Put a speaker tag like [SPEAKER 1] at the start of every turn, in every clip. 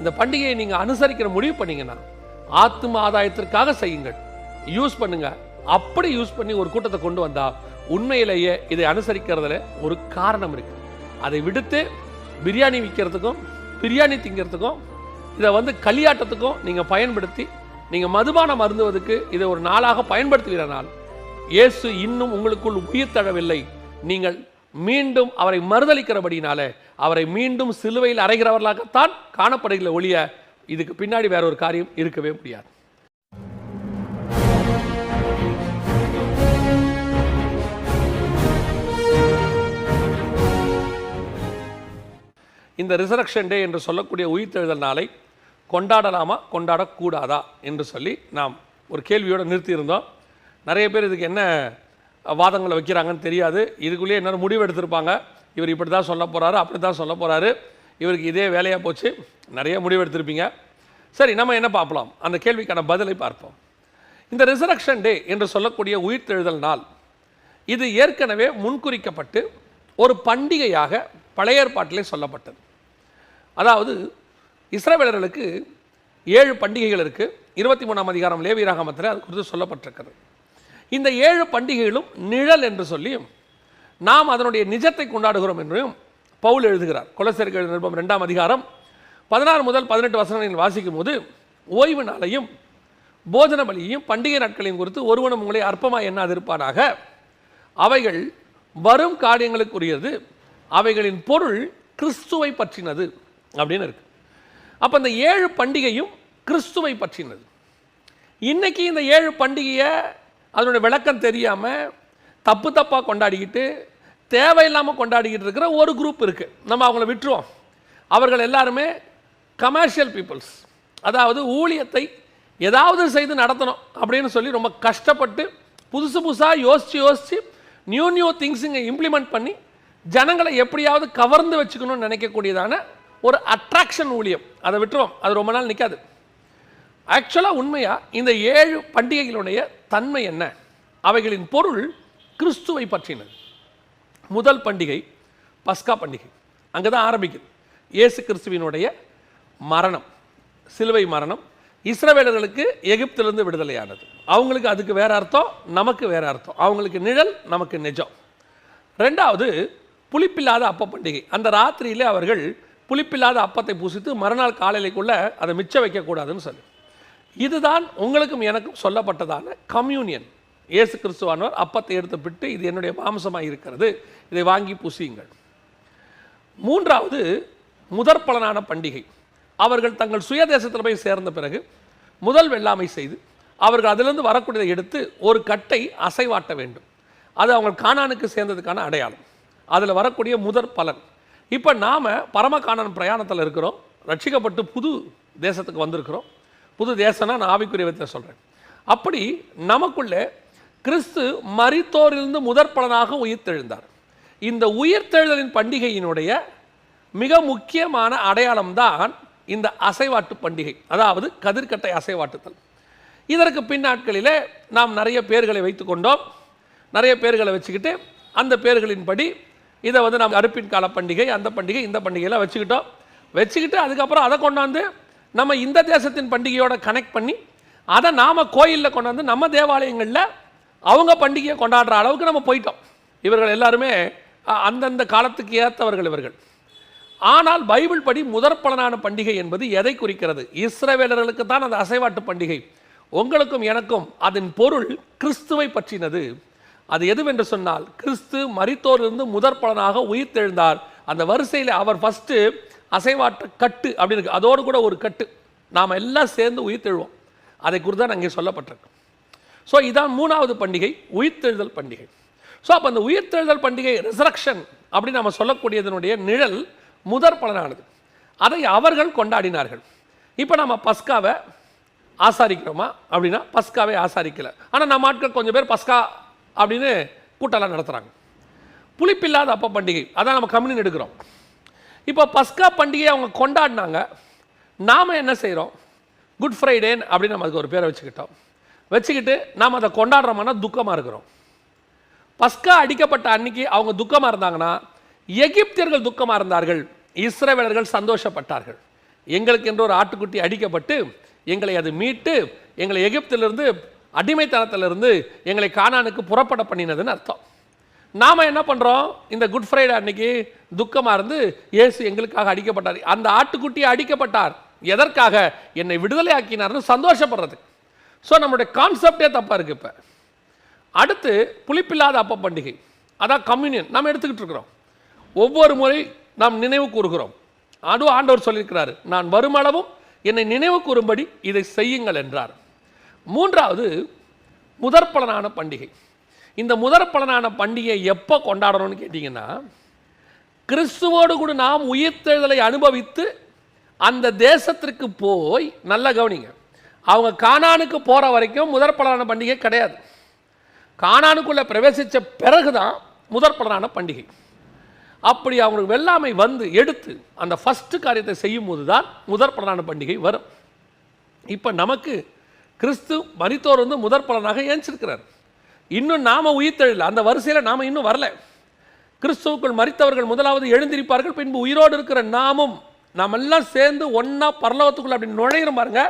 [SPEAKER 1] இந்த பண்டிகையை நீங்கள் அனுசரிக்கிற முடிவு பண்ணீங்கன்னா ஆத்ம ஆதாயத்திற்காக செய்யுங்கள், யூஸ் பண்ணுங்க. அப்படி யூஸ் பண்ணி ஒரு கூட்டத்தை கொண்டு வந்தா உண்மையிலேயே இதை அனுசரிக்கிறதுல ஒரு காரணம் இருக்கு. அதை விடுத்து பிரியாணி விற்கிறதுக்கும் பிரியாணி திங்கிறதுக்கும் இதை களியாட்டத்துக்கும் நீங்கள் பயன்படுத்தி நீங்கள் மதுபானம் அருந்துவதற்கு இதை ஒரு நாளாக பயன்படுத்துகிறனால் இயேசு இன்னும் உங்களுக்குள் உயிர் தழவில்லை. நீங்கள் மீண்டும் அவரை மறுதளிக்கிறபடினாலே அவரை மீண்டும் சிலுவையில் அறைகிறவர்களாகத்தான் காணப்படுகிற ஒழிய இதுக்கு பின்னாடி வேற ஒரு காரியம் இருக்கவே முடியாது. இந்த ரிசரக்ஷன் டே என்று சொல்லக்கூடிய உயிர்த்தெழுதல் நாளை கொண்டாடலாமா கொண்டாடக்கூடாதா என்று சொல்லி நாம் ஒரு கேள்வியோடு நிறுத்தியிருந்தோம். நிறைய பேர் இதுக்கு என்ன வாதங்களை வைக்கிறாங்கன்னு தெரியாது. இதுக்குள்ளேயே என்ன முடிவு எடுத்திருப்பாங்க, இவர் இப்படி தான் சொல்ல போகிறாரு, அப்படி தான் சொல்ல போகிறாரு, இவருக்கு இதே வேலையாக போச்சு, நிறைய முடிவு எடுத்திருப்பீங்க. சரி, நம்ம என்ன பார்க்கலாம், அந்த கேள்விக்கான பதிலை பார்ப்போம். இந்த ரிசரக்ஷன் டே என்று சொல்லக்கூடிய உயிர்த்தெழுதல் நாள் இது ஏற்கனவே முன்குறிக்கப்பட்டு ஒரு பண்டிகையாக பழைய ஏற்பாட்டிலே சொல்லப்பட்டது. அதாவது இஸ்ரவேலர்களுக்கு 7 பண்டிகைகள் இருக்குது. 23ஆம் அதிகாரம் லேவியராகமத்தில் அது குறித்து சொல்லப்பட்டிருக்கிறது. இந்த 7 பண்டிகைகளும் நிழல் என்று சொல்லியும் நாம் அதனுடைய நிஜத்தை கொண்டாடுகிறோம் என்றும் பவுல் எழுதுகிறார். கொலோசியர்கள் நிருபம் 2ஆம் அதிகாரம் 16 முதல் 18 வசனங்களில் வாசிக்கும் போது ஓய்வு நாளையும் போஜன பலியையும் பண்டிகை நாட்களையும் குறித்து ஒருவனும் உங்களை அற்பமாக எண்ணாதிருப்பானாக, அவைகள் வரும் காரியங்களுக்குரியது, அவைகளின் பொருள் கிறிஸ்துவை பற்றினது அப்படின்னு இருக்கு. அப்போ இந்த 7 பண்டிகையும் கிறிஸ்துவை பற்றினது. இன்னைக்கு இந்த 7 பண்டிகையை அதனுடைய விளக்கம் தெரியாமல் தப்பு தப்பாக கொண்டாடிக்கிட்டு தேவையில்லாமல் கொண்டாடிக்கிட்டு இருக்கிற ஒரு குரூப் இருக்குது. நம்ம அவங்கள விட்டுருவோம். அவர்கள் எல்லாருமே கமர்ஷியல் பீப்புள்ஸ். அதாவது ஊழியத்தை ஏதாவது செய்து நடத்தணும் அப்படின்னு சொல்லி ரொம்ப கஷ்டப்பட்டு புதுசாக யோசித்து நியூ திங்ஸுங்க இம்ப்ளிமெண்ட் பண்ணி ஜனங்களை எப்படியாவது கவர்ந்து வச்சுக்கணும்னு நினைக்கக்கூடியதான ஒரு அட்ராக்ஷன் ஊழியம். அதை விட்டுருவோம், அது ரொம்ப நாள் நிற்காது. ஆக்சுவலாக உண்மையாக இந்த 7 பண்டிகைகளுடைய தன்மை என்ன? அவைகளின் பொருள் கிறிஸ்துவை பற்றினது. முதல் பண்டிகை பஸ்கா பண்டிகை. அங்கே தான் ஆரம்பிக்குது. இயேசு கிறிஸ்துவினுடைய மரணம், சிலுவை மரணம். இஸ்ரவேலர்களுக்கு எகிப்திலிருந்து விடுதலையானது. அவங்களுக்கு அதுக்கு வேற அர்த்தம், நமக்கு வேற அர்த்தம். அவங்களுக்கு நிழல், நமக்கு நிஜம். 2வது புளிப்பில்லாத அப்ப பண்டிகை. அந்த ராத்திரியிலே அவர்கள் புளிப்பில்லாத அப்பத்தை பூசித்து மறுநாள் காலையிலேக்குள்ள அதை மிச்சம் வைக்கக்கூடாதுன்னு சொல்லி, இதுதான் உங்களுக்கும் எனக்கும் சொல்லப்பட்டதான கம்யூனியன். இயேசு கிறிஸ்துவானவர் அப்பத்தை எடுத்து பிட்டு இது என்னுடைய மாம்சமாக இருக்கிறது, இதை வாங்கி பூசியுங்கள். 3வது முதற் பலனான பண்டிகை. அவர்கள் தங்கள் சுயதேசத்தில் போய் சேர்ந்த பிறகு முதல் வெள்ளாமை செய்து அவர்கள் அதிலிருந்து வரக்கூடியதை எடுத்து ஒரு கட்டை அசைவாட்ட வேண்டும். அது அவங்க கானானுக்கு சேர்ந்ததுக்கான அடையாளம். அதில் வரக்கூடிய முதற் பலன். இப்போ நாம் பரம கானான் பிரயாணத்தில் இருக்கிறோம். ரட்சிக்கப்பட்டு புது தேசத்துக்கு வந்திருக்கிறோம். புது தேசம்னா நான் ஆவிக்குரிய விதத்தை சொல்கிறேன். அப்படி நமக்குள்ளே கிறிஸ்து மரித்தோரிலிருந்து முதற் பலனாக உயிர்த்தெழுந்தார். இந்த உயிர்த்தெழுதலின் பண்டிகையினுடைய மிக முக்கியமான அடையாளம் தான் இந்த அசைவாட்டு பண்டிகை, அதாவது கதிர்கட்டை அசைவாட்டுதல். இதற்கு பின்னாட்களிலே நாம் நிறைய பேர்களை வைத்து கொண்டோம். நிறைய பேர்களை வச்சுக்கிட்டு அந்த பேர்களின்படி இதை நாம் அறுப்பின் கால பண்டிகை, அந்த பண்டிகை, இந்த பண்டிகையெல்லாம் வச்சுக்கிட்டு அதுக்கப்புறம் அதை கொண்டாந்து நம்ம இந்த தேசத்தின் பண்டிகையோட கனெக்ட் பண்ணி அதை நாம் கோயிலில் கொண்டாந்து நம்ம தேவாலயங்களில் அவங்க பண்டிகையை கொண்டாடுற அளவுக்கு நம்ம போயிட்டோம். இவர்கள் எல்லாருமே அந்தந்த காலத்துக்கு ஏற்றவர்கள் இவர்கள். ஆனால் பைபிள் படி முதற் பலனான பண்டிகை என்பது எதை குறிக்கிறது? இஸ்ரவேலர்களுக்கு தான் அந்த அசைவாட்டு பண்டிகை. உங்களுக்கும் எனக்கும் அதன் பொருள் கிறிஸ்துவை பற்றினது. அது எதுவென்று சொன்னால், கிறிஸ்து மரித்தோரிலிருந்து முதற் பலனாக உயிர்த்தெழுந்தார். அந்த வரிசையில் அவர் ஃபஸ்ட்டு அசைவாட்ட கட்டு அப்படின்னு இருக்கு. அதோடு கூட ஒரு கட்டு நாம் எல்லாம் சேர்ந்து உயிர்த்தெழுவோம். அதை குறித்து தான் அங்கே சொல்லப்பட்டிருக்கு. ஸோ இதான் 3வது பண்டிகை, உயிர்த்தெழுதல் பண்டிகை. ஸோ அப்போ அந்த உயிர்த்தெழுதல் பண்டிகை ரிசரக்ஷன் அப்படின்னு நம்ம சொல்லக்கூடியதனுடைய நிழல் முதற் பலனானது. அதை அவர்கள் கொண்டாடினார்கள். இப்போ நம்ம பஸ்காவை ஆசாரிக்கிறோமா அப்படின்னா பஸ்காவை ஆசாரிக்கலை. ஆனால் நம்ம ஆட்கள் கொஞ்சம் பேர் பஸ்கா அப்படின்னு கூட்டெல்லாம் நடத்துகிறாங்க. புளிப்பில்லாத அப்ப பண்டிகை, அதான் நம்ம கம்யூனியன் எடுக்கிறோம். இப்போ பஸ்கா பண்டிகையை அவங்க கொண்டாடினாங்க. நாம் என்ன செய்கிறோம்? குட் ஃப்ரைடே அப்படின்னு நம்ம அதுக்கு ஒரு பேரை வச்சுக்கிட்டு நாம் அதை கொண்டாடுறோம்னா துக்கமாக இருக்கிறோம். பஸ்கா அடிக்கப்பட்ட அன்னைக்கு அவங்க துக்கமாக இருந்தாங்கன்னா எகிப்தியர்கள் துக்கமாக இருந்தார்கள், இஸ்ரவேலர்கள் சந்தோஷப்பட்டார்கள். எங்களுக்கு என்று ஒரு ஆட்டுக்குட்டி அடிக்கப்பட்டு எங்களை அது மீட்டு எங்களை எகிப்திலிருந்து அடிமைத்தனத்திலிருந்து எங்களை கானானுக்கு புறப்பட பண்ணினதுன்னு அர்த்தம். நாம் என்ன பண்ணுறோம்? இந்த குட் ஃப்ரைடே அன்னைக்கு துக்கமாக இருந்து இயேசு எங்களுக்காக அடிக்கப்பட்டார். அந்த ஆட்டுக்குட்டியை அடிக்கப்பட்டார் எதற்காக? என்னை விடுதலை ஆக்கினார்னு சந்தோஷப்படுறது. ஸோ நம்மளுடைய கான்செப்டே தப்பாக இருக்குது. இப்போ அடுத்து புளிப்பில்லாத அப்ப பண்டிகை, அதான் கம்யூனியன் நாம் எடுத்துக்கிட்டு இருக்கிறோம். ஒவ்வொரு முறை நாம் நினைவு கூறுகிறோம். அதுவும் ஆண்டவர் சொல்லியிருக்கிறாரு, நான் வருமளவும் என்னை நினைவு கூறும்படி இதை செய்யுங்கள் என்றார். மூன்றாவது முதற்பலனான பண்டிகை. இந்த முதற்பலனான பண்டிகையை எப்போ கொண்டாடணும்னு கேட்டிங்கன்னா, கிறிஸ்துவோடு கூட நாம் உயிர்த்தெழுதலை அனுபவித்து அந்த தேசத்திற்கு போய், நல்ல கவனிங்க, அவங்க கானானுக்கு போகிற வரைக்கும் முதற்பலனான பண்டிகை கிடையாது. கானானுக்குள்ளே பிரவேசித்த பிறகுதான் முதற்பலனான பண்டிகை. அப்படி அவங்களுக்கு வெள்ளாமை வந்து எடுத்து அந்த ஃபஸ்ட்டு காரியத்தை செய்யும் போது தான் முதற்பலனான பண்டிகை வரும். இப்போ நமக்கு கிறிஸ்து மரித்தோர் வந்து முதற்பலனாக ஏஞ்சிருக்கிறார். இன்னும் நாம் உயிர்த்தெழல, அந்த வரிசையில் நாம் இன்னும் வரல. கிறிஸ்துவுக்குள் மரித்தவர்கள் முதலாவது எழுந்திருப்பார்கள், பின்பு உயிரோடு இருக்கிற நாம் எல்லாம் சேர்ந்து ஒன்றா பரலோகத்துக்குள்ள அப்படி நுழையிறோம் பாருங்க.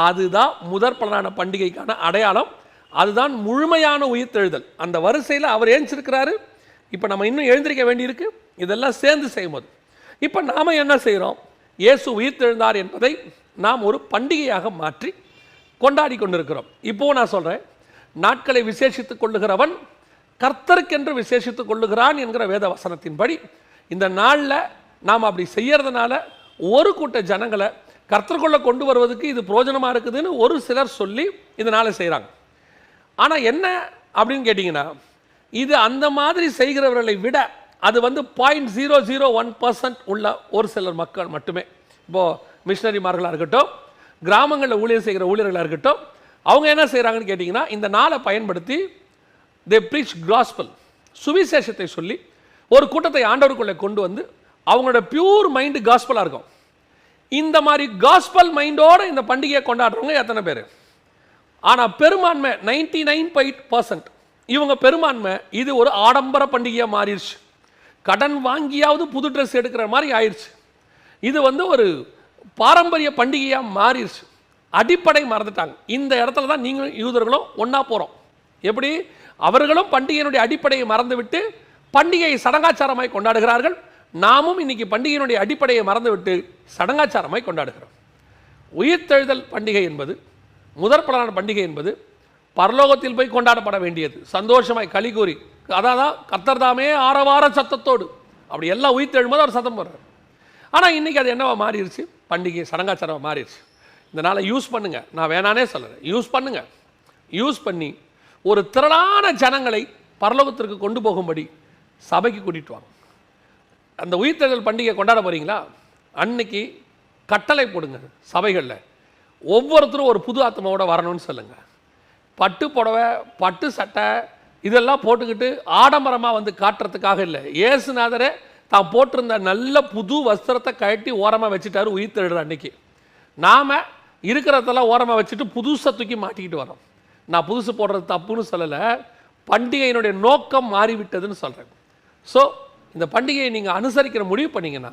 [SPEAKER 1] அதுதான் முதற்பலனான பண்டிகைக்கான அடையாளம். அதுதான் முழுமையான உயிர்த்தெழுதல். அந்த வரிசையில் அவர் ஏஞ்சிருக்கிறாரு. இப்போ நம்ம இன்னும் எழுந்திருக்க வேண்டியிருக்கு. இதெல்லாம் சேர்ந்து செய்யும்போது இப்போ நாம் என்ன செய்கிறோம்? இயேசு உயிர்த்தெழுந்தார் என்பதை நாம் ஒரு பண்டிகையாக மாற்றி கொண்டாடி கொண்டிருக்கிறோம். இப்போது நான் சொல்கிறேன், நாட்களை விசேஷித்துக் கொள்ளுகிறவன் கர்த்தருக்கென்று விசேஷித்துக் கொள்ளுகிறான் என்கிற வேத வசனத்தின்படி இந்த நாளில் நாம் அப்படி செய்யறதுனால ஒரு கூட்ட ஜனங்களை கர்த்தருக்குள்ளே கொண்டு வருவதற்கு இது பிரயோஜனமாக இருக்குதுன்னு ஒரு சிலர் சொல்லி இதனால் செய்கிறாங்க. ஆனால் என்ன அப்படின்னு கேட்டிங்கன்னா, இது அந்த மாதிரி செய்கிறவர்களை விட அது வந்து 0.001% உள்ள ஒரு சிலர் மக்கள் மட்டுமே. இப்போது மிஷனரிமார்களாக இருக்கட்டும், கிராமங்களில் ஊழியர் செய்கிற ஊழியர்களாக இருக்கட்டும், அவங்க என்ன செய்கிறாங்கன்னு கேட்டிங்கன்னா, இந்த நாளை பயன்படுத்தி தே ப்ரீச் காஸ்பல், சுவிசேஷத்தை சொல்லி ஒரு கூட்டத்தை ஆண்டவருக்குள்ளே கொண்டு வந்து அவங்களோட பியூர் மைண்டு காஸ்பலாக இருக்கும். இந்த மாதிரி காஸ்பல் மைண்டோடு இந்த பண்டிகையை கொண்டாடுறவங்க எத்தனை பேர்? ஆனால் பெரும்பான்மை 99% இவங்க பெரும்பான்மை இது ஒரு ஆடம்பர பண்டிகையாக மாறிடுச்சு. கடன் வாங்கியாவது புது ட்ரெஸ் எடுக்கிற மாதிரி ஆயிடுச்சு. இது வந்து ஒரு பாரம்பரிய பண்டிகையாக மாறிடுச்சு. அடிப்படை மறந்துட்டாங்க. இந்த இடத்துல தான் நீங்களும் யூதர்களும் ஒன்றா போகிறோம். எப்படி? அவர்களும் பண்டிகையினுடைய அடிப்படையை மறந்துவிட்டு பண்டிகையை சடங்காச்சாரமாய் கொண்டாடுகிறார்கள். நாமும் இன்னைக்கு பண்டிகையினுடைய அடிப்படையை மறந்துவிட்டு சடங்காச்சாரமாய் கொண்டாடுகிறோம். உயிர்த்தெழுதல் பண்டிகை என்பது, முதற்பலனான பண்டிகை என்பது பரலோகத்தில் போய் கொண்டாடப்பட வேண்டியது. சந்தோஷமாய் களி கூறி, அதான் கர்த்தர் தாமே ஆரவார சத்தத்தோடு அப்படி எல்லாம் உயிர்த்தெழும்போது அவர் சத்தம் போடுறார். ஆனால் இன்றைக்கி அது என்னவா மாறிடுச்சு? பண்டிகை சடங்காச்சாரமாக மாறிடுச்சு. இந்த நாளை யூஸ் பண்ணுங்க, நான் வேணானே சொல்லுறேன், யூஸ் பண்ணுங்க. யூஸ் பண்ணி ஒரு திரளான ஜனங்களை பரலோகத்திற்கு கொண்டு போகும்படி சபைக்கு கூட்டிட்டு வாங்க. அந்த உயிர்த்தெழுதல் பண்டிகை கொண்டாட போகிறீங்களா? அன்னைக்கு கட்டளை போடுங்க சபைகளில், ஒவ்வொருத்தரும் ஒரு புது ஆத்மாவோட வரணும்னு சொல்லுங்கள். பட்டு புடவை, பட்டு சட்டை இதெல்லாம் போட்டுக்கிட்டு ஆடம்பரமாக வந்து காட்டுறதுக்காக இல்லை. இயேசுநாதரே தான் போட்டிருந்த நல்ல புது வஸ்திரத்தை கழட்டி ஓரமாக வச்சுட்டாரு உயிர்த்தெழுற அன்னைக்கு. நாம் இருக்கிறதெல்லாம் ஓரமாக வச்சுட்டு புதுசை தூக்கி மாட்டிக்கிட்டு வரோம். நான் புதுசு போடுறது தப்புன்னு சொல்லலை, பண்டிகையினுடைய நோக்கம் மாறிவிட்டதுன்னு சொல்கிறேன். ஸோ இந்த பண்டிகையை நீங்கள் அனுசரிக்கிற முடிவு பண்ணிங்கன்னா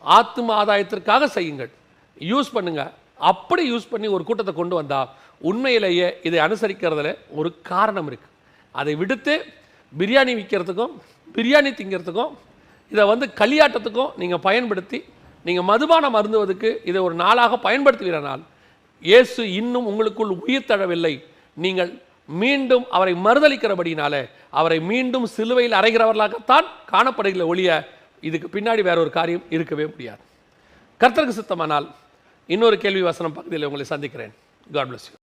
[SPEAKER 1] ஆத்ம ஆதாயத்திற்காக செய்யுங்கள், யூஸ் பண்ணுங்கள். அப்படி யூஸ் பண்ணி ஒரு கூட்டத்தை கொண்டு வந்தால் உண்மையிலேயே இதை அனுசரிக்கிறதுல ஒரு காரணம் இருக்குது. அதை விடுத்து பிரியாணி விற்கிறதுக்கும் பிரியாணி திங்கிறதுக்கும் இதை வந்து களியாட்டத்துக்கும் நீங்கள் பயன்படுத்தி நீங்கள் மதுபானம் அருந்துவதற்கு இதை ஒரு நாளாக பயன்படுத்துகிறனால் இயேசு இன்னும் உங்களுக்குள் உயிர் தழவில்லை. நீங்கள் மீண்டும் அவரை மறுதளிக்கிறபடினால அவரை மீண்டும் சிலுவையில் அறைகிறவர்களாகத்தான் காணப்படுகிற ஒழிய இதுக்கு பின்னாடி வேற ஒரு காரியம் இருக்கவே முடியாது. கர்த்தருக்கு சித்தமானால் இன்னொரு கேள்வி வசனம் பகுதியில் உங்களை சந்திக்கிறேன். God bless you.